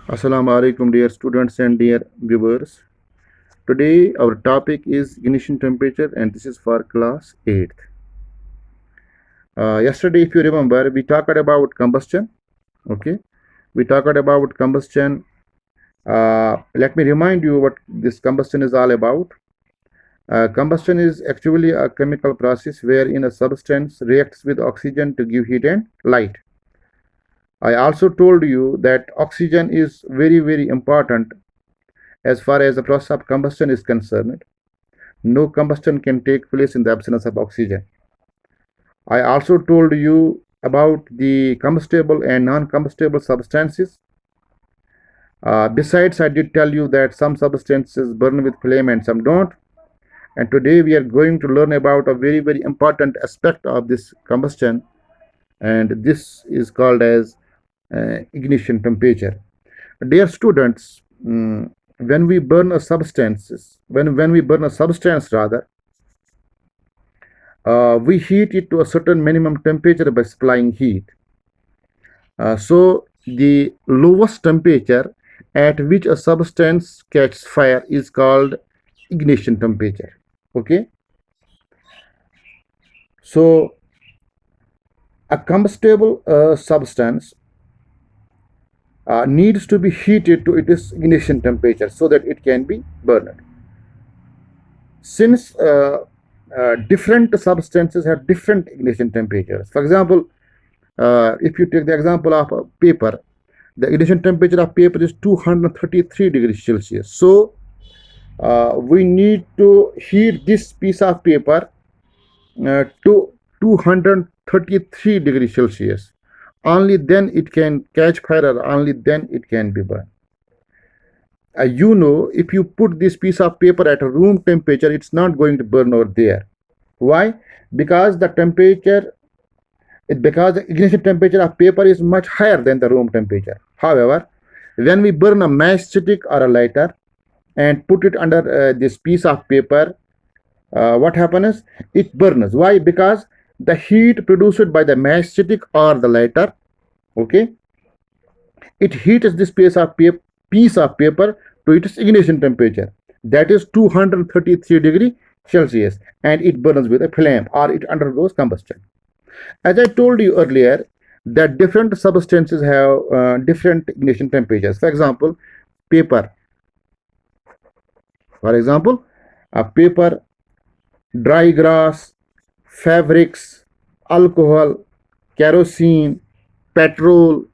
Assalamu alaikum, dear students and dear viewers. Today our topic is ignition temperature, and this is for class 8th. Yesterday, if you remember, we talked about combustion. Okay, we talked about combustion. Let me remind you what this combustion is all about. Combustion is actually a chemical process wherein a substance reacts with oxygen to give heat and light. I also told you that oxygen is very important as far as the process of combustion is concerned. No combustion can take place in the absence of oxygen. I also told you about the combustible and non-combustible substances. Besides, I did tell you that some substances burn with flame and some don't. And today we are going to learn about a very important aspect of this combustion, and this is called as ignition temperature. Dear students, when we burn a substance, when we burn a substance rather, we heat it to a certain minimum temperature by supplying heat. So the lowest temperature at which a substance catches fire is called ignition temperature. Okay. So a combustible substance needs to be heated to its ignition temperature so that it can be burned. Since different substances have different ignition temperatures. For example, if you take the example of paper, the ignition temperature of paper is 233 degrees Celsius. So we need to heat this piece of paper to 233 degrees Celsius. Only then it can catch fire, or only then it can be burned. If you put this piece of paper at a room temperature, it's not going to burn over there. Why? Because the ignition temperature of paper is much higher than the room temperature. However, when we burn a matchstick or a lighter and put it under this piece of paper, what happens? It burns. Why? Because the heat produced by the matchstick or the lighter, okay, it heats this piece of paper to its ignition temperature, that is 233 degrees Celsius, and it burns with a flame, or it undergoes combustion. As I told you earlier, that different substances have different ignition temperatures. For example, paper. Paper, dry grass, fabrics, alcohol, kerosene, petrol,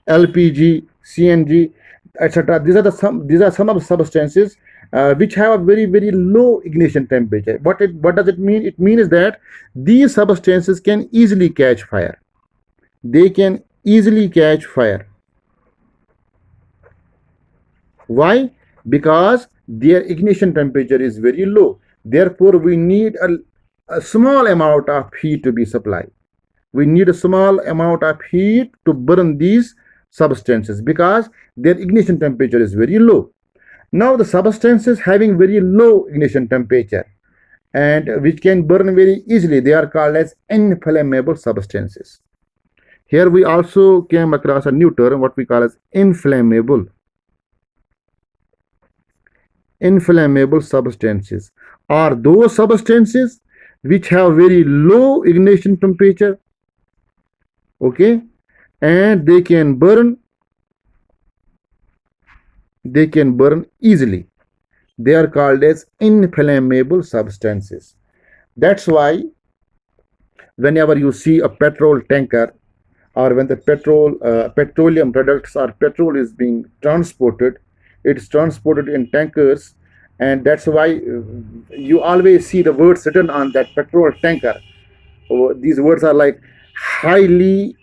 LPG, CNG, etc. These are some of the substances which have a very low ignition temperature. What does it mean? It means that these substances can easily catch fire. They can easily catch fire. Why? Because their ignition temperature is very low. Therefore, we need a small amount of heat to be supplied. We need a small amount of heat to burn these substances because their ignition temperature is very low. Now the substances having very low ignition temperature and which can burn very easily, they are called as inflammable substances. Here we also came across a new term, what we call as inflammable. Inflammable substances are those substances which have very low ignition temperature, okay, and they can burn easily. They are called as inflammable substances. That's why whenever you see a petrol tanker, or when the petroleum products or petrol is being transported, it's transported in tankers, and that's why you always see the words written on that petrol tanker. These words are like highly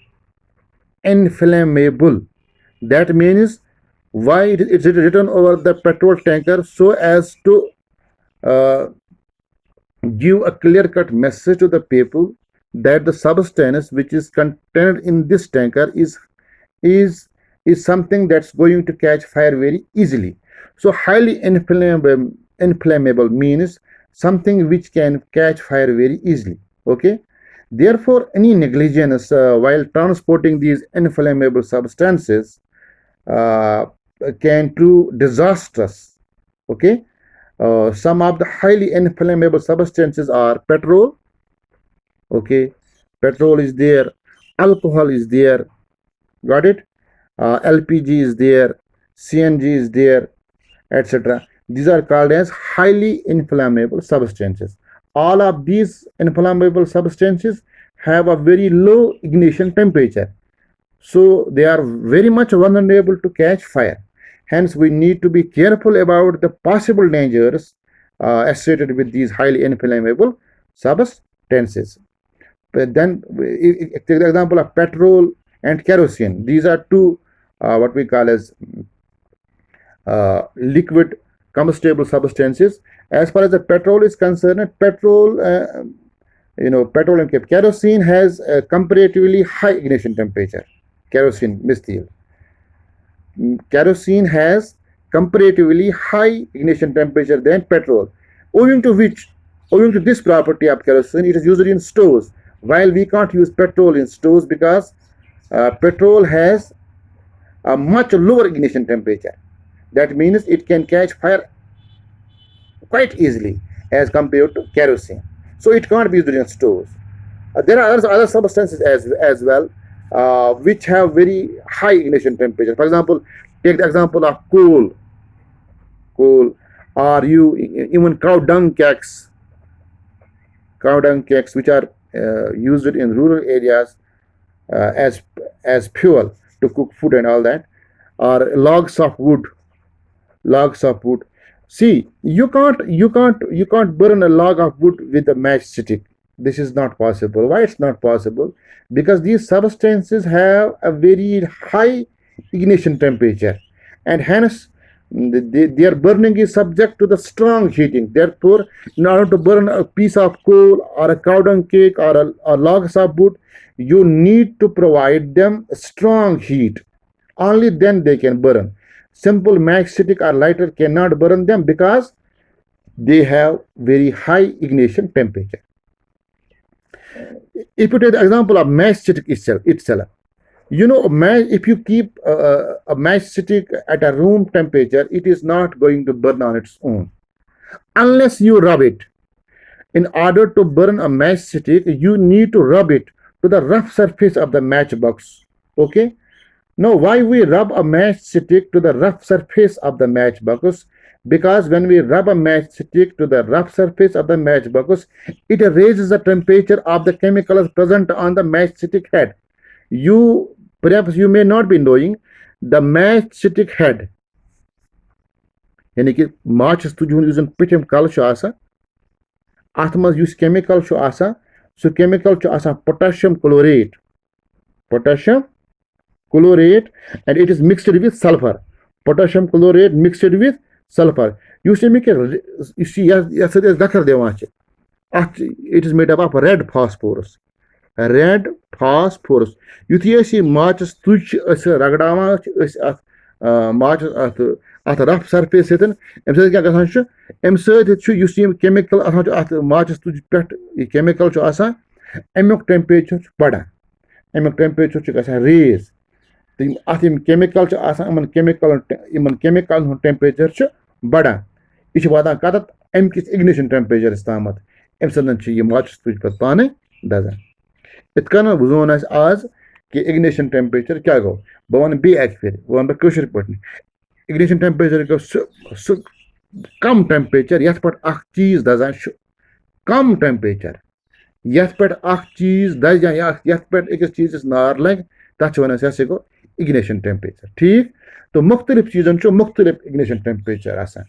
inflammable. That means why it's written over the petrol tanker, so as to give a clear-cut message to the people that the substance which is contained in this tanker is something that's going to catch fire very easily. So highly inflammable means something which can catch fire very easily. Okay. Therefore, any negligence while transporting these inflammable substances uh, can prove disastrous. Okay, some of the highly inflammable substances are petrol. Okay, petrol is there, alcohol is there, got it? LPG is there, CNG is there, etc. These are called as highly inflammable substances. All of these inflammable substances have a very low ignition temperature, so they are very much vulnerable to catch fire. Hence, we need to be careful about the possible dangers associated with these highly inflammable substances. But then, take the example of petrol and kerosene. These are two what we call as liquid combustible substances. As far as the petrol is concerned, petrol and kerosene has a comparatively high ignition temperature. Kerosene, methyl. Kerosene has comparatively high ignition temperature than petrol, owing to this property of kerosene, it is used in stoves. While we can't use petrol in stoves because petrol has a much lower ignition temperature. That means it can catch fire quite easily as compared to kerosene. So it can't be used in stoves. There are other substances as well which have very high ignition temperature. For example, take the example of coal, or even cow dung cakes, which are used in rural areas as fuel to cook food and all that, or logs of wood. See, you can't burn a log of wood with a matchstick. This is not possible. Why it's not possible? Because these substances have a very high ignition temperature, and hence their burning is subject to the strong heating. Therefore, in order to burn a piece of coal or a cow dung cake or a logs of wood, you need to provide them strong heat. Only then they can burn. Simple matchstick or lighter cannot burn them because they have very high ignition temperature. If you take the example of matchstick itself, if you keep a matchstick at a room temperature, it is not going to burn on its own unless you rub it. In order to burn a matchstick, you need to rub it to the rough surface of the matchbox. Okay. Now, why we rub a matchstick to the rough surface of the matchbox? Because when we rub a matchstick to the rough surface of the matchbox, it raises the temperature of the chemicals present on the matchstick head. Perhaps you may not be knowing the matchstick head. यानी कि माचिस तुझुन युजन पिटिम कल छु आसा अथ मज use chemical छु आसा सो केमिकल छु आसा potassium chlorate and it is mixed with sulfur. Potassium chlorate mixed with sulfur. You see, it is made up of red phosphorus. Yuthi asi matches tuch ragdama matches at rough surface setan emsad kya gasan chu emsad chu you see chemical at matches tuch pet chemical chu asa amok temperature pada amok temperature chu gasan raise the chemical chu asa chemical temperature chu bada ish wada katat amkis ignition temperature istamat emsadan chu ye matches tuch pat pane dazan it kana buzon as az कि ignition temperature क्या गो बवन B एक फिर बवन बकशर Patni ignition temperature को कम temperature यथ पट अख चीज दजान कम temperature यथ पट अख चीज दज या यथ पट एक चीज नार लग तथ वन से गो ignition temperature ठीक तो मुख्तलिफ चीजन चो मुख्तलिफ ignition temperature आसान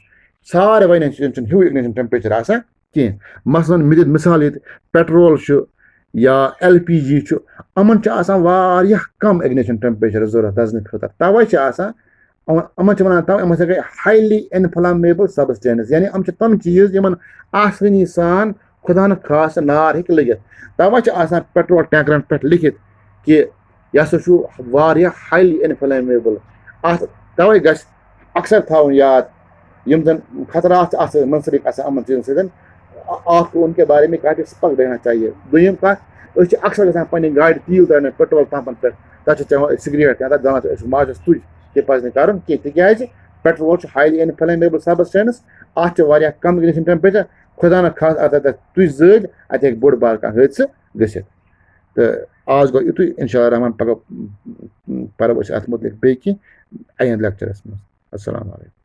सारे वन चीजन ह्यू ignition temperature आसान कि मसलन मिद मिसाल पेट्रोल या LPG छु अमन च आसान वारिया कम ignition temperature जरूरत दजन खतर तवै च आसान अमन च वनान तव अमन से highly inflammable substance यानी अम च तम चीज यमन आसानी सान खुदा न खास नार हिक लगित तवै च आसान पेट्रोल टैंकरन पे लिखित कि यस छु वारिया highly inflammable तवै गस अक्सर थावन याद यम जन खतरात आस मंसलिक आस अमन चीज से आपको उनके बारे में काफी सतर्क रहना चाहिए दुयम का अक्सर गसान पन्ने गाड़ी तील तरने पेट्रोल पंपन पे तथ चेवन सिगरेट या दान माचस तुज तह पज कर Teej petrol highly inflammable substance अत कम इग्निशन टेम्परेचर खुदा न खास अत तुज जज अत बोड़ बार कह हादसा गसित तो आज गो युत इंशाअल्लाह रहमान पगह पर अत मुतलिक बे कह आयंद लेक्चरस मज अस्सलाम वालेकुम।